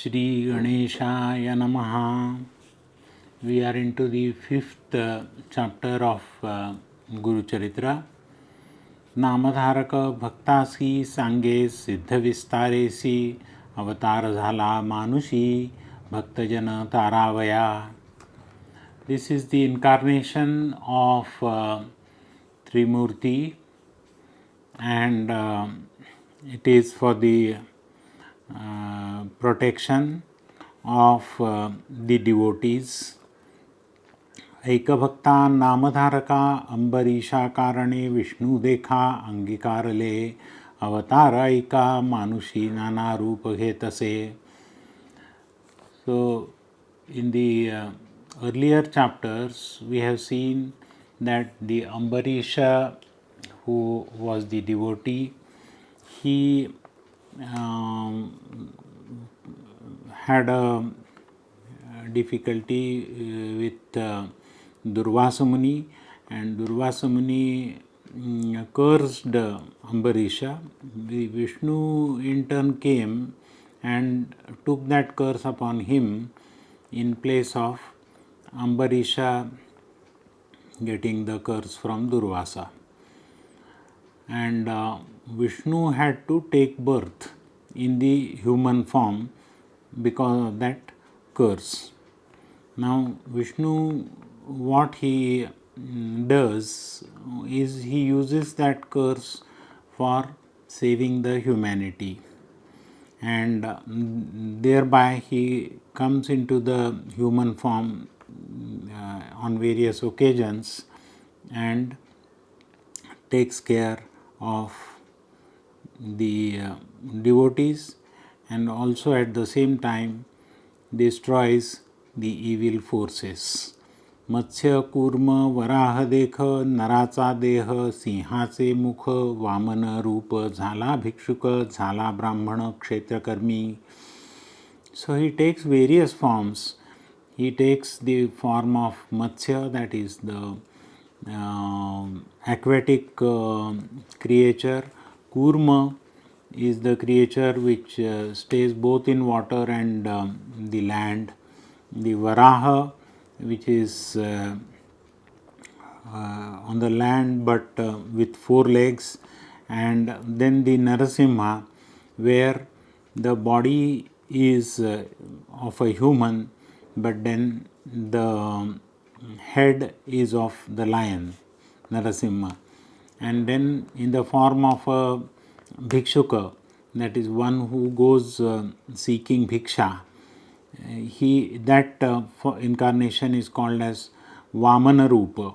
Shri Ganeshaya Namaha. We are into the fifth chapter of Guru Charitra. नामधारक भक्तासी सांगे सिद्ध विस्तारेसी अवतार झाला मानुषी भक्तजन तारावया. This is the incarnation of Trimurti, and it is for the protection of the devotees. ऐकभक्ता नामधारका अंबरीशा कारणे विष्णु देखा अंगीकारले अवतार ऐका मानुषी नाना रूप घेतसे. So in the earlier chapters we have seen that the Ambarisha, who was the devotee, he had a difficulty with Durvasa Muni, and Durvasa Muni cursed Ambarisha. The Vishnu in turn came and took that curse upon him in place of Ambarisha getting the curse from Durvasa. And Vishnu had to take birth in the human form because of that curse. Now Vishnu, what he does is he uses that curse for saving the humanity, and thereby he comes into the human form on various occasions and takes care of the devotees, and also at the same time destroys the evil forces. मत्स्य कूर्म वराह देख नराचा देह सिंहाचे मुख वामन रूप झाला भिक्षुक झाला ब्राह्मण क्षेत्रकर्मी. So he takes various forms. He takes the form of Matsya, that is the aquatic creature. Kurma is the creature which stays both in water and the land. The Varaha, which is on the land but with 4 legs, and then the Narasimha, where the body is of a human but then the head is of the lion, Narasimha. And then in the form of a bhikshuka, that is one who goes seeking bhiksha, that incarnation is called as Vamana Rupa.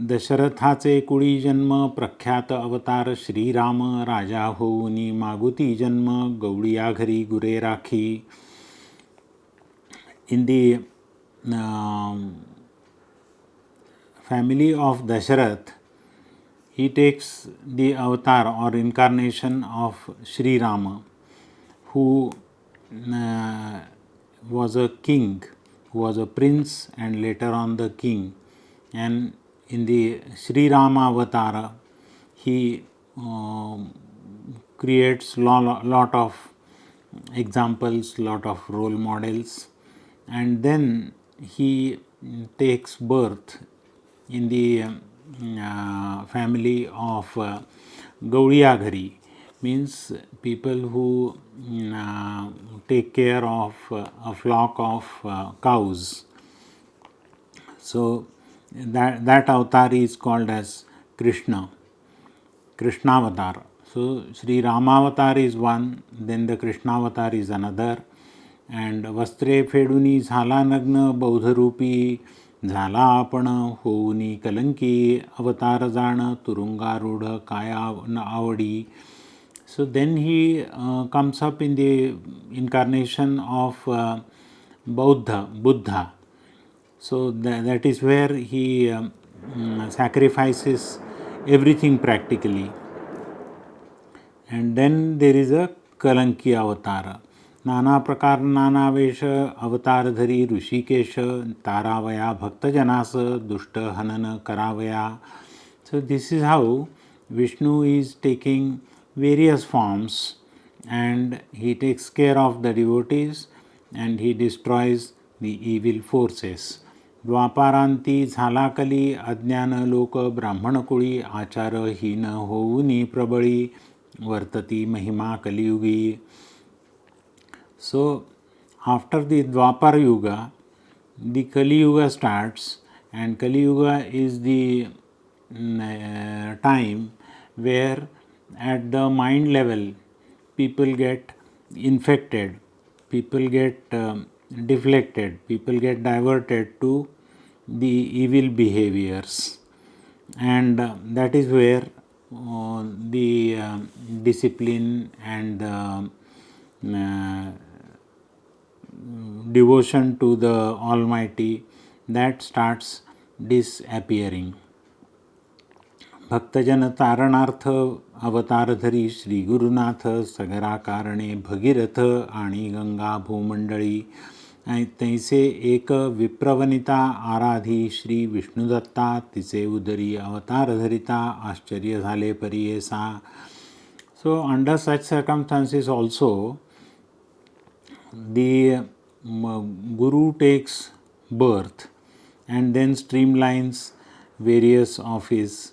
दशरथाचे कुळी जन्म प्रख्यात अवतार श्रीराम राजा होऊनी मागुती जन्म गवळिया घरी गुरे राखी. In the family of Dasharath, he takes the avatar or incarnation of Shri Rama, who was a king, who was a prince and later on the king. And in the Shri Rama avatara, he creates lot of examples, lot of role models, and then he takes birth in the family of Gaudiya Ghari, means people who take care of a flock of cows. So that avatar is called as Krishna avatar. So Sri Rama avatar is one, then the Krishna avatar is another. And वस्त्रे फेडुनी झाला नग्न बौद्धरूपी झाला आपण होऊनी कलंकी अवतार जाण तुरुंगारूढ काया न आवडी. So then he comes up in the incarnation of Buddha. So that is where he sacrifices everything practically. And then there is a Kalanki avatar. नाना प्रकार नाना वेश अवतार धरी ऋषिकेश तारावया भक्तजनास दुष्ट हनन करावया. So this is how Vishnu is taking various forms and he takes care of the devotees and he destroys the evil forces. द्वापारांती झाला कली अज्ञान लोक ब्राह्मणकुळी आचारहीन होऊनी प्रबळी वर्तती महिमा कलियुगी. So after the Dwapar Yuga, the Kali Yuga starts, and Kali Yuga is the time where at the mind level people get infected, people get deflected, people get diverted to the evil behaviors, and that is where the discipline and the devotion to the Almighty, that starts disappearing. भक्तजन तारणार्थ अवतार धरी श्री गुरुनाथ सगरा कारणे भगीरथ आणि गंगा भूमंडळी तैसे एक विप्रवनिता आराधी श्री विष्णुदत्ता तिचे उदरी अवतार धरिता आश्चर्य झाले परियेसा. So under such circumstances also the Guru takes birth and then streamlines various of his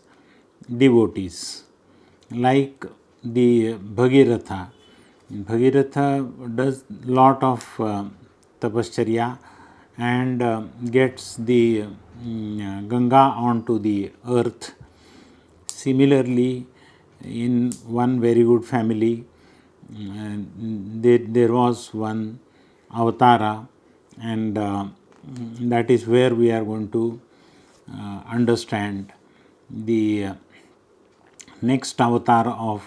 devotees, like the Bhagiratha. Bhagiratha does lot of tapascharya and gets the Ganga onto the earth. Similarly, in one very good family, there was one avatara, and that is where we are going to understand the next avatar of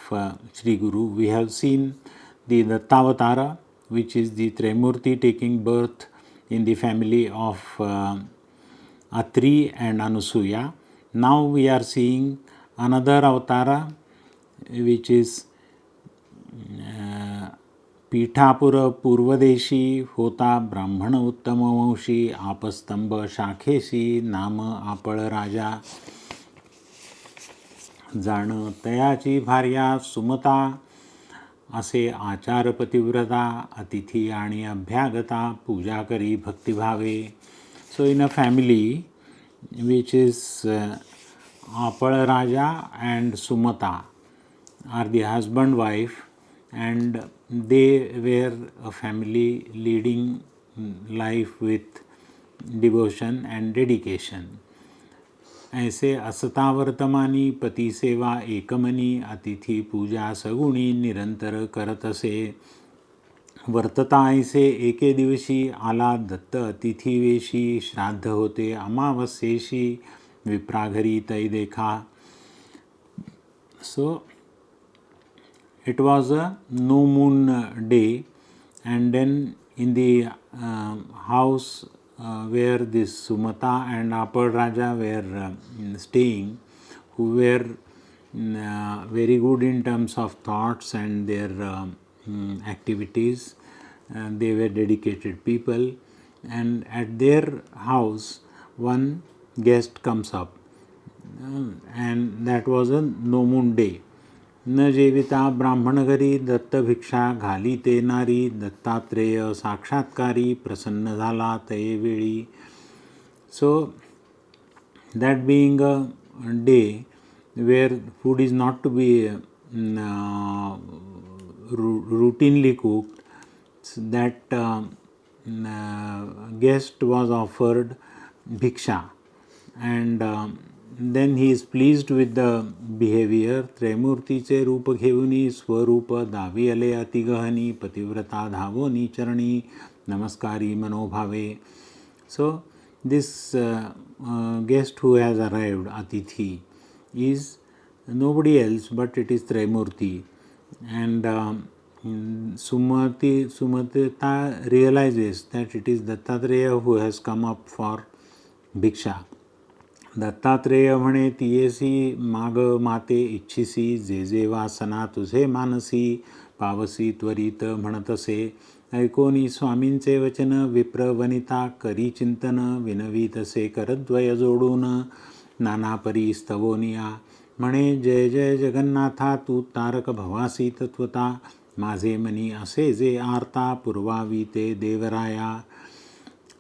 Sri Guru. We have seen the Dattavatara, which is the Tremurti taking birth in the family of Atri and Anusuya. Now we are seeing another avatara, which is Pithapur पूर्वदेशी होता ब्राह्मण उत्तम वंशी आपस्तंभ शाखेशी नाम आपळ राजा जाण तयाची भार्या सुमता असे आचार पतिव्रता अतिथी आणि अभ्यागता पूजा करी भक्तिभावे. So in a family which is आपळ राजा and Sumata are the husband wife, and they were a family leading life with devotion and dedication. ऐसे असता वर्तमानी पती सेवा एकमनी अतिथी पूजा सगुणी निरंतर करत असे. वर्तता ऐसे एके दिवशी आला दत्त अतिथी वेशी श्राद्ध होते अमावस्येशी विप्राघरी तै देखा. So it was a no moon day, and then in the house where this Sumata and Apar Raja were staying, who were very good in terms of thoughts and their activities, they were dedicated people, and at their house one guest comes up, and that was a no moon day. न जेविता ब्राह्मण घरी दत्त भिक्षा घाली ते नारी दत्तात्रेय साक्षात्कारी प्रसन्न झाला तये वेळी. सो that being a day where food is not to be routinely cooked, that guest was offered bhiksha, and then he is pleased with the behavior. त्रैमूर्तीचे रूप घेऊनी स्वरूप दावी आले अतिगहनी पतिव्रता धावोनी चरणी नमस्कारी मनोभावे. So this guest who has arrived, Atithi, is nobody else but it is Traimurti, and Sumatita realizes that it is Dattatreya who has come up for bhiksha. Dattatreya म्हणे तियेसी माग माते इच्छिसी जे जे वासना तुझे मानसी पावसी त्वरित म्हणतसे. ऐकोनी स्वामींचे वचन विप्र वनिता करी चिंतन विनवीतसे करद्वय जोडून नाना परी स्तवोनिया. म्हणे जय जय जगन्नाथा तू तारक भवासी तत्वता माझे मनी असे जे आर्ता पुरवावी ते देवराया.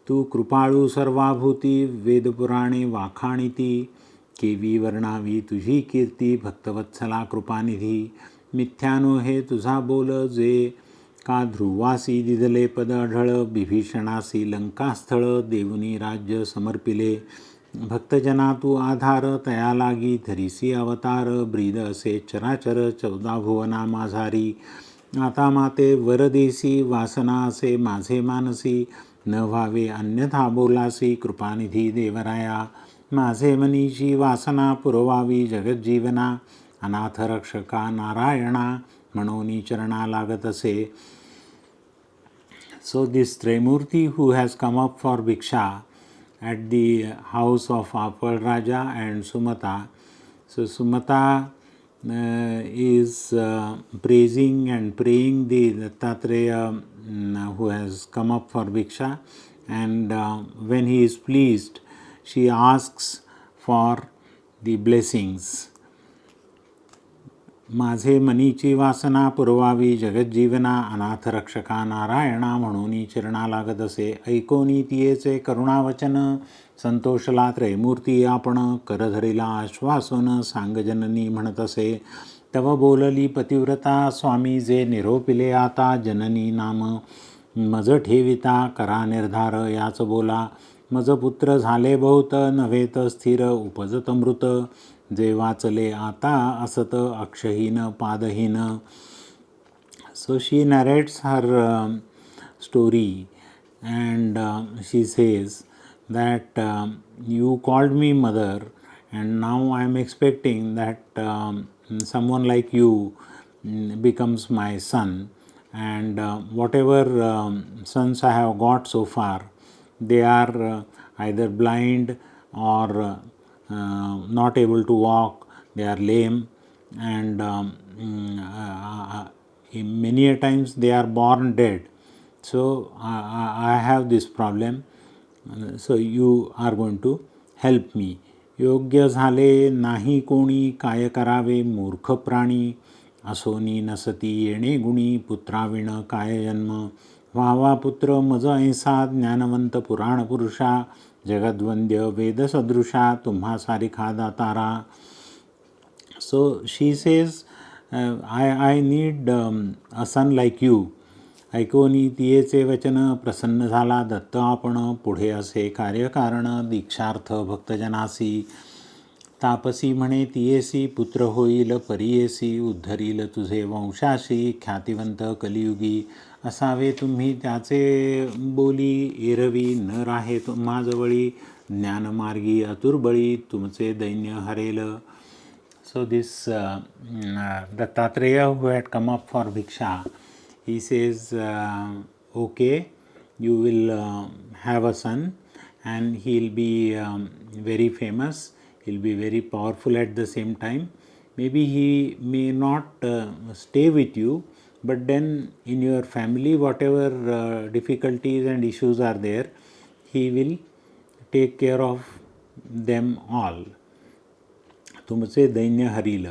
तू कृपाळू सर्वाभूती वेदपुराणे वाखाणिती. केवी वर्णावी तुझी कीर्ती भक्तवत्सला कृपानिधी. मिथ्यानो हे तुझा बोल जे का ध्रुवासी दिदले पद अढळ. बिभीषणासी लंकास्थळ देऊनी राज्य समर्पिले. भक्तजना तू आधार तया लागी धरिसी अवतार. ब्रीद असे चराचर 14 भुवना माझारी. आता माते वरदेसी वासना असे माझे मानसी. न व्हावे अन्यथा बोलासी कृपानिधी देवराया. माझे मनीची वासना पुरवावी जगज्जीवना. अनाथ रक्षका नारायणा म्हणून चरणा लागत असे. So this Trimurti who has come up for Bhiksha at the house of Apal Raja and Sumata. So Sumata is praising and praying the Dattatreya who has come up for Bhiksha, and when he is pleased, she asks for the blessings. माझे मनीची वासना पुरवावी जगज्जीवना. अनाथ रक्षका नारायणा म्हणून चरणा लागत असे. ऐकोनी तियेचे करुणावचन संतोषला त्रयमूर्ती आपण. करधरिला आश्वासन सांग जननी म्हणत असे. तव बोलली पतिव्रता स्वामी जे निरोपिले आता. जननी नाम मज ठेविता करा निर्धार याच बोला. मज पुत्र झाले बहुत नव्हेत स्थिर उपजत मृत. जे वाचले आता असत अक्षहीन पादहीन. So she narrates her story, and she says that you called me mother, and now I am expecting that someone like you becomes my son, and whatever sons I have got so far, they are either blind or not able to walk, they are lame, and many a times they are born dead. So I have this problem, so you are going to help me. योग्य झाले नाही कोणी काय करावे मूर्ख प्राणी. असोनी नसती येणे गुणी पुत्राविण काय जन्म. व्हावा पुत्र मज ऐसा ज्ञानवंत पुराण पुरुषा. जगद्वंद्य वेदसदृशा तुम्हा सारिखा दातारा. So she says, I need a son like you. ऐकोनी तियेचे वचन प्रसन्न झाला दत्त आपण. पुढे असे कार्यकारण दीक्षार्थ भक्तजनासी. तापसी म्हणे तियेसी पुत्र होईल परियेसी. उद्धरील तुझे वंशाशी ख्यातिवंत कलियुगी. असावे तुम्ही त्याचे बोली एरवी न राहे तुम्हा जवळी. ज्ञानमार्गी अतुर्बळी तुमचे दैन्य हरेल. So this Dattatreya who had come up for Bhiksha, he says, okay, you will have a son, and he will be very famous, he will be very powerful at the same time. Maybe he may not stay with you, but then in your family whatever difficulties and issues are there, he will take care of them all. तुमचे दैन्य हरिल.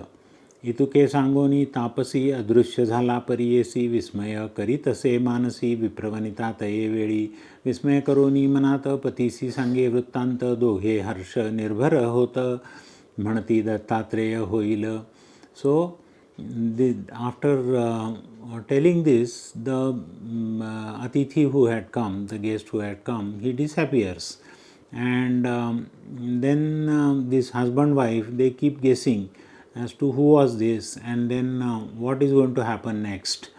इतुके सांगोनी तापसी अदृश्य झाला परियेसी. विस्मय करीत असे मानसी विप्रवनिता तये वेळी. विस्मय करोनी मनात पतीसी सांगे वृत्तांत. दोघे हर्ष निर्भर होत म्हणती दत्तात्रेय होईल. So after telling this, the Atithi who had come, the guest who had come, he disappears. And then this husband wife, they keep guessing as to who was this, and then what is going to happen next.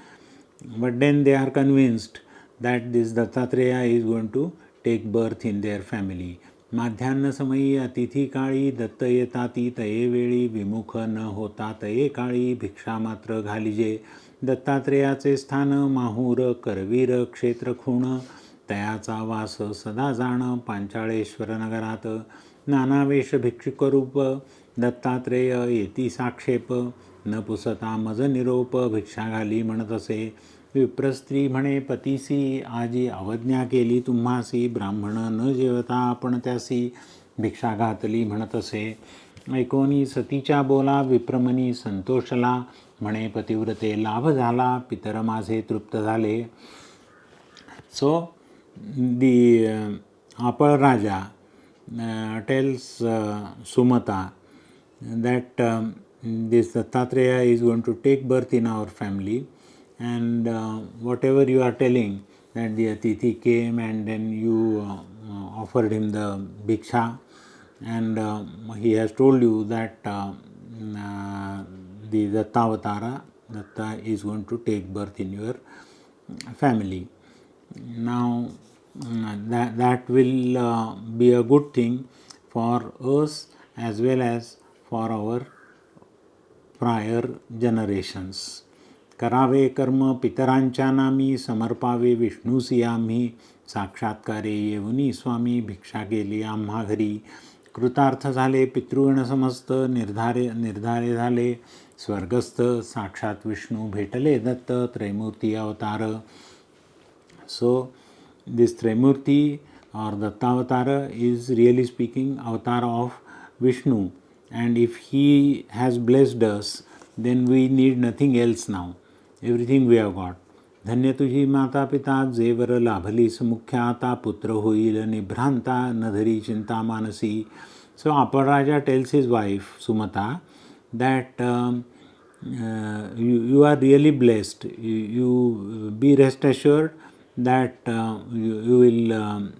But then they are convinced that this Dattatreya is going to take birth in their family. माध्यान्ह समयी अतिथी काळी दत्त येताती तये वेळी. विमुख न होता तये काळी भिक्षा मात्र घालिजे. दत्तात्रेयाचे स्थान माहूर करवीर क्षेत्र खूण. तयाचा वास सदा जाण पांचाळेश्वर नगरात. नानावेश भिक्षुकरूप दत्तात्रेय येती साक्षेप. न पुसता मज निरोप भिक्षा घाली म्हणत असे. विप्रस्त्री म्हणे पतीसी आजी अवज्ञा केली तुम्हासी. ब्राह्मण न जेवता आपण त्यासी भिक्षा घातली म्हणत असे. ऐकोनी सतीच्या बोला विप्रमनी संतोषला. म्हणे पतिव्रते लाभ झाला, पितर माझे तृप्त झाले. So the Apal Raja tells Sumata that this Dattatreya is going to take birth in our family, and whatever you are telling, that the Atithi came and then you offered him the Bhiksha, and he has told you that the Dattavatara, Datta is going to take birth in your family. Now that will be a good thing for us as well as for our prior generations. करावे कर्म पितरांच्या नामी, समर्पावे विष्णूसी आम्ही, साक्षात्कारे येऊनी स्वामी, भिक्षा केली आम्हा घरी. कृतार्थ झाले पितृगण समस्त, निर्धारे झाले स्वर्गस्थ, साक्षात विष्णू भेटले दत्त, त्रैमूर्ती अवतार. So this Trimurti or Dattavatara is really speaking avatar of Vishnu, and if he has blessed us, then we need nothing else now. Everything we have got. धन्य तुझी माता पिता, जेवर लाभलीस मुख्य आता, पुत्र होईल निभ्रांता, न धरी चिंता Mansi. So Aparaja tells his wife Sumata that you are really blessed. You be rest assured that you will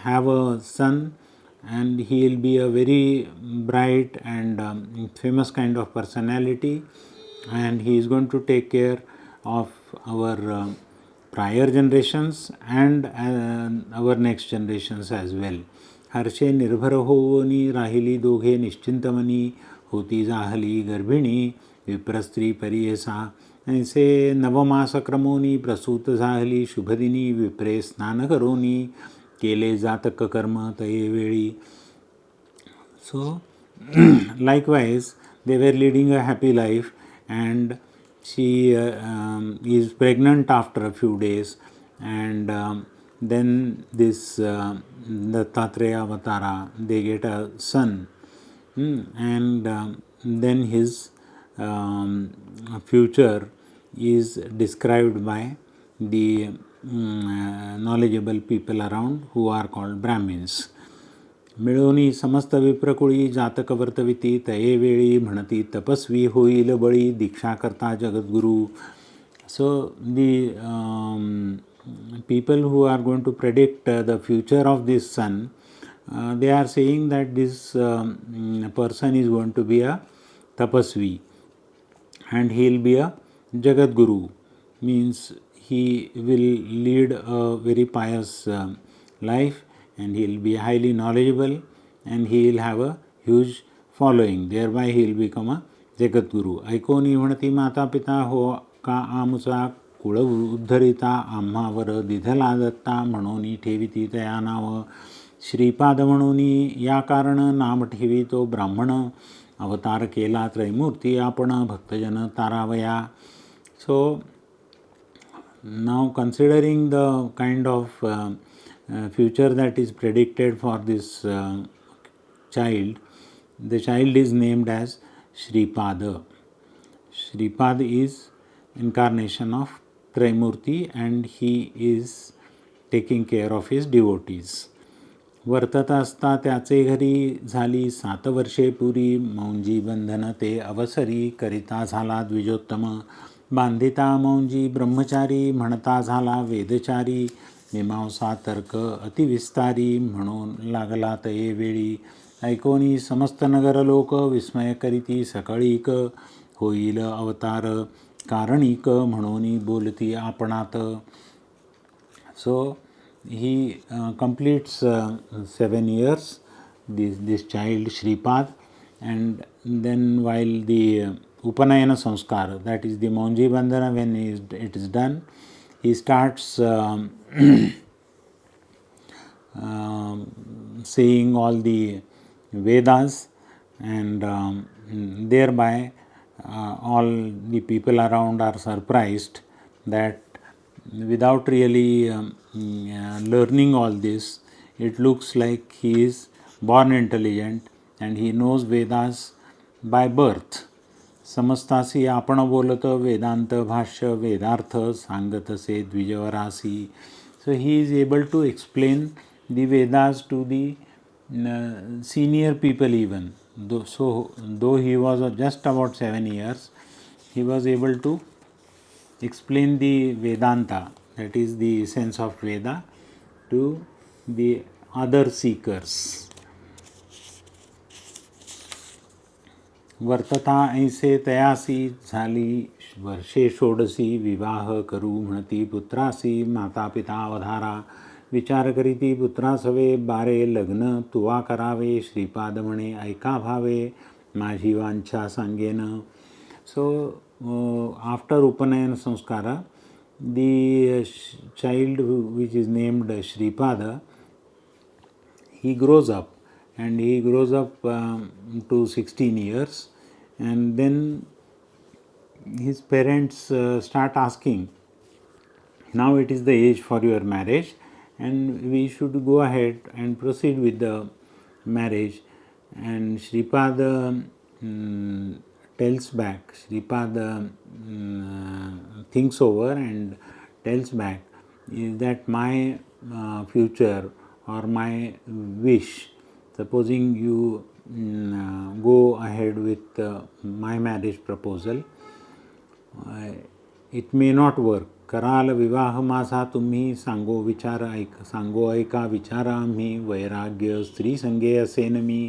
have a son, and he will be a very bright and famous kind of personality, and he is going to take care of our prior generations and our next generations as well. हर्षे निर्भर होवनी राहिली दोघे निश्चिंतमनी, होती जाहली गर्भिणी विप्रस्त्री परियसा. ऐसे नवमास क्रमोनी प्रसूत झाली शुभदिनी, विप्रे स्नान करोनी केले जातक कर्म तये वेळी. So likewise they were leading a happy life, and she is pregnant after a few days, and then this Dattatreya Avatara, they get a son, and then his future is described by the knowledgeable people around who are called Brahmins. मिळोनी समस्त विप्रकुळी जातक वर्तविती, तये वेळी म्हणती तपस्वी होईल बळी, दीक्षा करता जगद्गुरु. So the people who are going to predict the future of this son, they are saying that this person is going to be a tapasvi, and he will be a Jagadguru, means he will lead a very pious life, and he will be highly knowledgeable, and he will have a huge following. Thereby he will become a Jagadguru. ऐकोनी म्हणती माता पिता, हो का आमुचा कुळ उद्धरिता, आम्हावर दिधला दत्ता, म्हणून ठेविती तया नाव. श्रीपाद म्हणून या कारण नाम ठेवितो ब्राह्मण, अवतार केला त्रैमूर्ती आपण, भक्तजन तारावया. So now considering the kind of future that is predicted for this child, the child is named as Shripada. Shripad is incarnation of Trimurti, and he is taking care of his devotees. वर्तत असता त्याचे घरी, झाली 7 वर्षे पुरी, मौंजी बंधन ते अवसरी, करिता झाला द्विजोत्तम. बांधिता मौंजी ब्रह्मचारी, म्हणता झाला वेदचारी, मीमांसा तर्क अतिविस्तारी, म्हणून लागला तये वेळी. ऐकोनी समस्त नगर लोक, विस्मय करीती सकळीक, होईल अवतार कारणिक, म्हणून बोलती आपणात. So he completes 7 years, this child Shripad, and then while the Upanayana Sanskar, that is the Maunji Bandhana, when it is done, he starts saying all the Vedas, and thereby all the people around are surprised that without really learning all this, it looks like he is born intelligent and he knows Vedas by birth. समजतासी आपण बोलत वेदांत भाष्य वेदार्थ सांगतसे द्विजवरासी. So he is able to explain the Vedas to the senior people even. Though he was just about 7 years, he was able to explain the Vedanta, that is the essence of Veda, to the other seekers. वर्तता ऐसे तयासी झाली वर्षे षोडसी विवाह करू म्हणती पुत्रासी माता पिता अवधारा विचार करीती पुत्रास हवे बारे लग्न तुवा करावे श्रीपाद म्हणे ऐका भावे माझी वांछा सांगेन. सो आफ्टर उपनयन संस्कार the child which is named Shripada, he grows up and he grows up to 16 years, and then his parents start asking, now it is the age for your marriage and we should go ahead and proceed with the marriage. And Shripada tells back, Shripada thinks over and tells back, is that my future or my wish, supposing you go ahead with my marriage proposal, it may not work. कराल विवाह माझा तुम्ही सांगो विचार सांगो ऐका विचार आम्ही वैराग्य स्त्री संगे असेन मी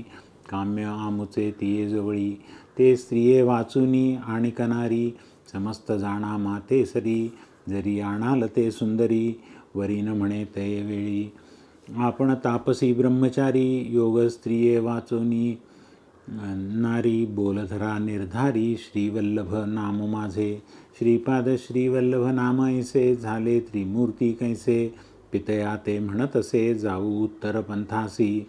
काम्य आमुचे तिये जवळी ते स्त्रिये वाचुनी आणि कनारी समस्त जाणा माते सरी जरी आणाल ते सुंदरी वरीन म्हणे ते वेळी आपण तापसी ब्रह्मचारी योग स्त्रिये वाचुनी नारी बोलधरा निर्धारी श्रीवल्लभ नाम माझे श्रीपाद श्रीवल्लभ नाम ऐसे झाले त्रिमूर्ती कैसे पितया ते म्हणत असे जाऊ उत्तर पंथासी.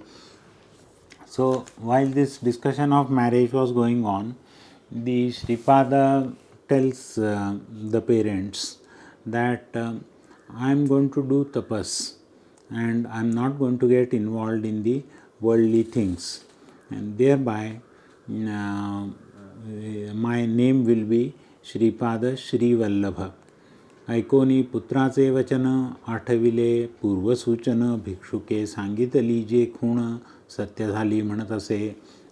So while this discussion of marriage was going on, the Shripada tells the parents that I am going to do tapas and I am not going to get involved in the worldly things, and thereby my name will be Shripada Shri Vallabha. ऐकोनी पुत्राचे वचन आठविले पूर्वसूचन भिक्षुके सांगितली जे खूण सत्य झाली म्हणत असे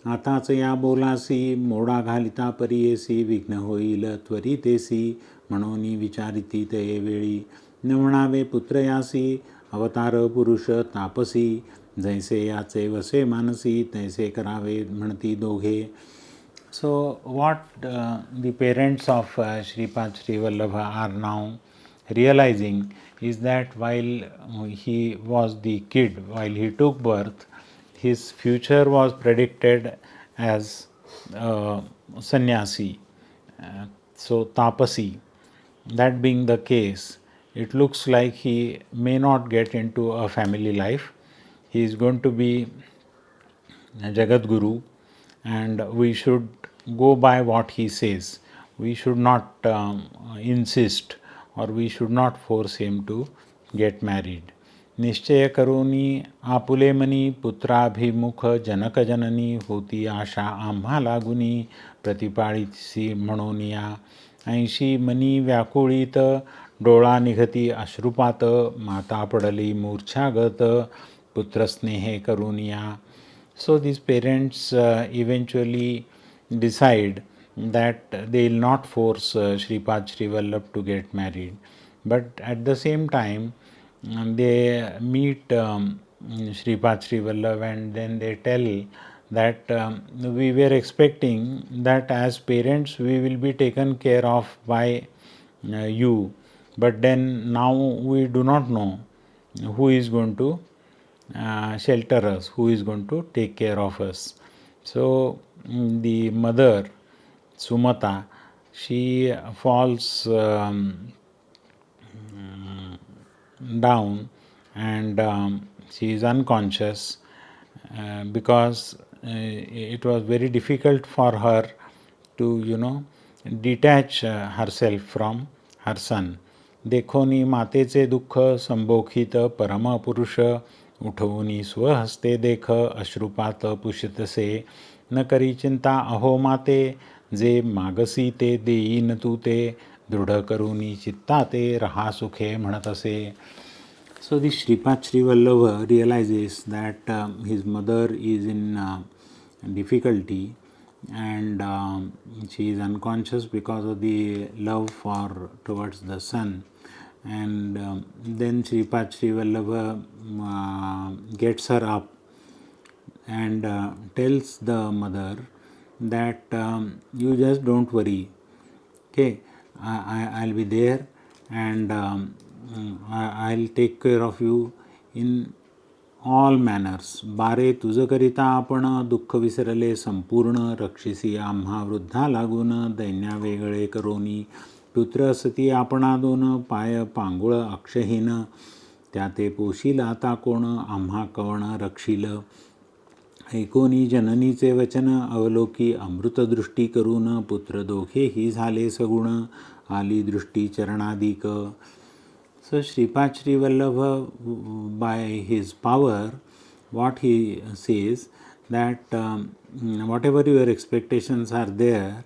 आताच या बोलासी मोडा घालिता परियेसी विघ्न होईल त्वरितेसी म्हणून विचारिती ते वेळी न म्हणावे पुत्र यासी अवतार पुरुष तापसी जैसे याचे वसे मानसी तैसे करावे म्हणती दोघे. So what the parents of Shripad Sri Vallabha are now realizing is that while he was the kid, while he took birth, his future was predicted as sannyasi, so tapasi. That being the case, it looks like he may not get into a family life. He is going to be a Jagat Guru, and we should go by what he says. We should not insist or we should not force him to get married. निश्चय करोनी आपुले money पुत्राभिमुख जनक जननी होती आशा आम्हा लागुनी प्रतिपाळीसी म्हणोनिया 80 money व्याकुळीत डोळा निघती अश्रुपात माता पडली मूर्छागत पुत्रस्नेहे करुनिया. So these parents eventually decide that they will not force Shripad Sri Vallabh to get married, but at the same time they meet Shripad Sri Vallabh and then they tell that we were expecting that as parents we will be taken care of by you, but then now we do not know who is going to shelter us, who is going to take care of us. So the mother Sumata, she falls down and she is unconscious because it was very difficult for her to detach herself from her son. देखोनी मातेचे दुःख संबोखित परमपुरुष उठवूनी स्वहस्ते देख अश्रुपात पुषितसे न करी चिंता अहो माते जे मागसी ते देईन तू ते, दृढ करुनी चित्ता ते रहा सुखे म्हणत असे. So the Shripad Sri Vallabha realizes that his mother is in difficulty, and she is unconscious because of the love towards the son. And then Shripad Sri Vallabha gets her up and tells the mother that you just don't worry, okay, I'll be there, and I'll take care of you in all manners. बारे तुझ करिता आपण दुःख विसरले संपूर्ण, रक्षिसी आम्हा वृद्धा लागून दैन्या वेगळे करोनी, पुत्र असती आपणा दोन पाय पांगुळ अक्षहीन, त्या ते पोशील आता कोण आम्हा कवण रक्षील, ऐकोनी जननीचे वचन अवलोकी अमृतदृष्टी करून, पुत्र दोघेही झाले सगुण आली दृष्टी चरणादिक. So Shripad Sri Vallabha, by his power, what he says that whatever your expectations are there,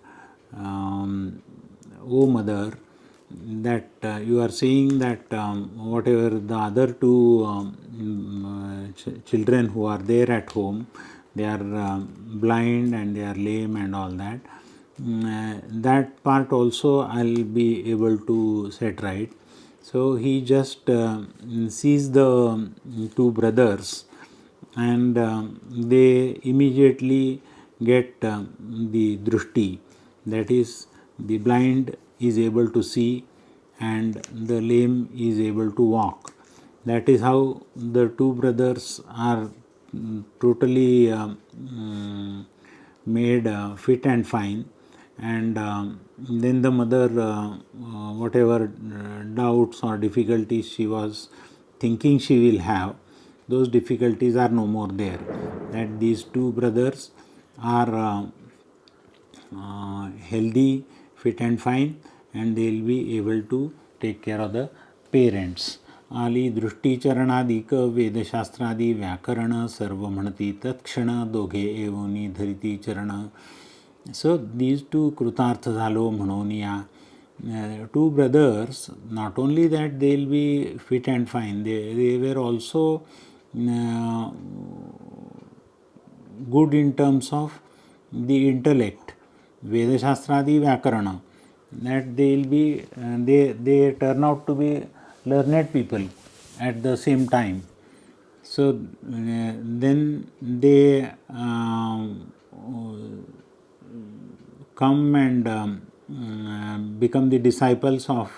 O mother, that you are saying that whatever the other two children who are there at home, they are blind and they are lame and all that, that part also I'll be able to set right. So he just sees the two brothers, and they immediately get the drushti, that is, the blind is able to see and the lame is able to walk. That is how the two brothers are totally made fit and fine. And then the mother, whatever doubts or difficulties she was thinking she will have, those difficulties are no more there. That these two brothers are healthy, fit and fine, and they will be able to take care of the parents. आली दृष्टी चरणादिक वेदशास्त्रादी व्याकरण सर्व म्हणती तत्क्षण दोघे एवोनी धरिती चरण. So these two कृतार्थ झालो म्हणून या. Two brothers, not only that they will be fit and fine, they were also good in terms of the intellect, Vedasastradi Vyakarana, that they will be, they turn out to be learned people at the same time. So then they come and become the disciples of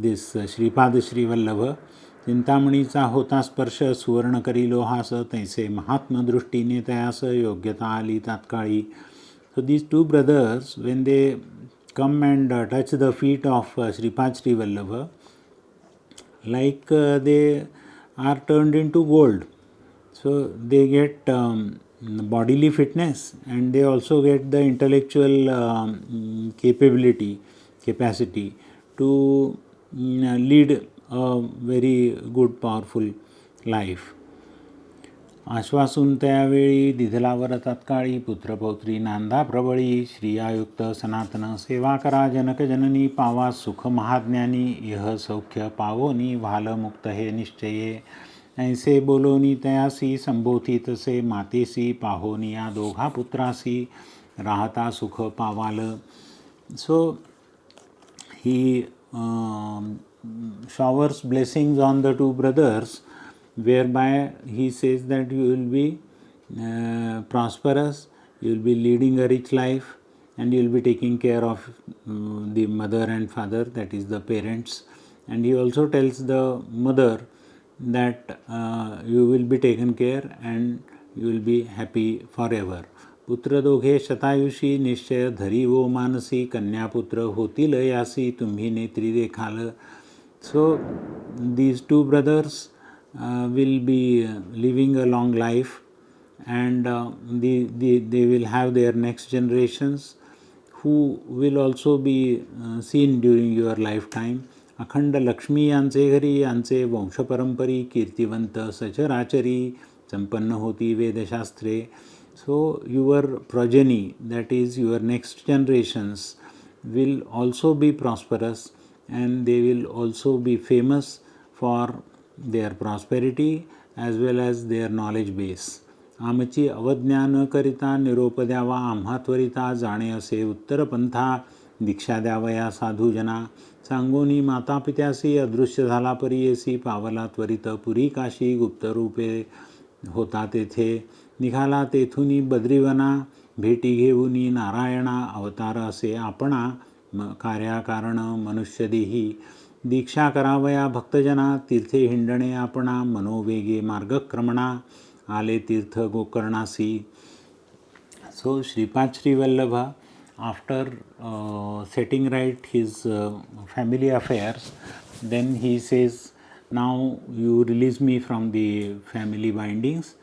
this Shripad Sri Vallabha. चिंतामणीचा होता स्पर्श सुवर्ण करी लोहास, तैसे महात्मदृष्टीने तयास योग्यता आली तात्काळी. So these two brothers, when they come and touch the feet of Shripad Sri Vallabha, like they are turned into gold. So they get bodily fitness, and they also get the intellectual capacity to lead a very good, powerful life. आश्वासून त्यावेळी दिधलावर तत्काळी पुत्रपौत्री नांदा प्रबळी, श्रियायुक्त सनातन सेवा करा जनक जननी, पावा सुख महाज्ञानी इह सौख्य पावोनी, भाल मुक्त हे निश्चये. ऐसे bologna तयासी sambodhi तसे मातेसी, पाहोनी या दोघा पुत्रासी राहता सुख पावाल. सो ही showers blessings on the two brothers, whereby he says that you will be prosperous, you will be leading a rich life, and you will be taking care of the mother and father, that is the parents. And he also tells the mother that you will be taken care and you will be happy forever. पुत्र दोघे शतायुषी निश्चय धरी वो मानसी, कन्यापुत्र होतील यासी तुम्ही नेत्री देखाल. So these two brothers will be living a long life, and they will have their next generations who will also be seen during your lifetime. अखंड लक्ष्मी यांचे घरी, यांचे वंशपरंपरी कीर्तिवंत सचराचरी, संपन्न होती वेदशास्त्रे. So your progeny, that is your next generations, will also be prosperous and they will also be famous for their prosperity as well as their knowledge base. आमची अवज्ञा न करिता निरोप द्यावा, आम्हा त्वरिता जाणे असे उत्तर पंथा, दीक्षा द्यावया साधुजना, सांगोनी माता पित्यासी अदृश्य झाला परियेसी, पावला त्वरित पुरी काशी, गुप्त रूपे होता तेथे, निघाला तेथुनी बद्रीवना, भेटी घेऊनी नारायणा, अवतार असे आपणा, कार्याकारण मनुष्यदेही, दीक्षा करावया भक्तजना, तीर्थे हिंडणे आपणा, मनोवेगे मार्गक्रमणा, आले तीर्थ गोकर्णासी. So Shripad Sri Vallabha, after setting right his family affairs, then he says, now you release me from the family bindings.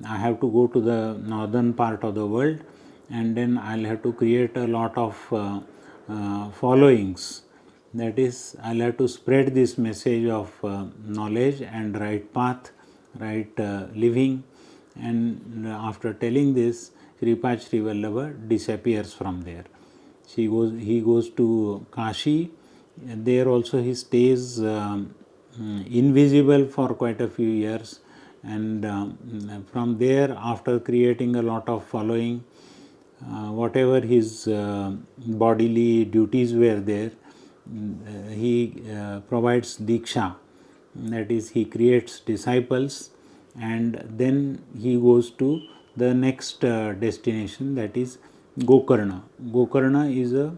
I have to go to the northern part of the world, and then I'll have to create a lot of followings. That is, I'll have to spread this message of knowledge and right path, right living. And after telling this, Shripad Sri Vallabha disappears from there. He goes to Kashi. There also he stays invisible for quite a few years, and from there, after creating a lot of following, whatever his bodily duties were there, he provides diksha, that is, he creates disciples, and then he goes to the next destination, that is Gokarna. Gokarna is a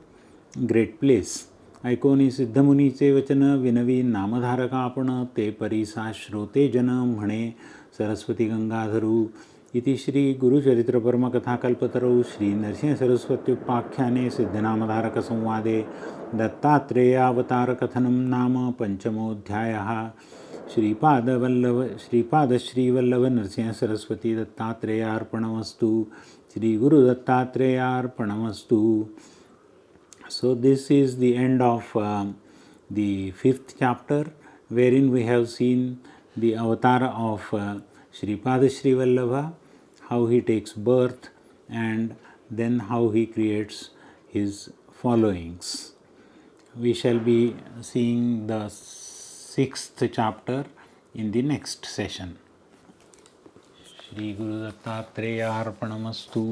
great place. ऐकोनी सिद्धमुनीचे वचन, विनवी नामधारका आपण, ते परिसा श्रोते जन, म्हणे सरस्वती गंगाधरू. इति श्री गुरुचरित्र परमकथाकल्पतरौ श्री नरसिंह सरस्वत्युपाख्याने सिद्धनामधारक संवादे दत्तात्रेयावतार कथनं नाम पंचमोऽध्यायः. श्रीपाद श्रीवल्लभ नरसिंह सरस्वती दत्तात्रेयार्पणमस्तु. श्री गुरु दत्तात्रेयार्पणमस्तु. So this is the end of the 5th chapter, wherein we have seen the avatar of Shripad Sri Vallabha, how he takes birth, and then how he creates his followings. We shall be seeing the 6th chapter in the next session. Shri Guru Dattatreya Arpanamastu.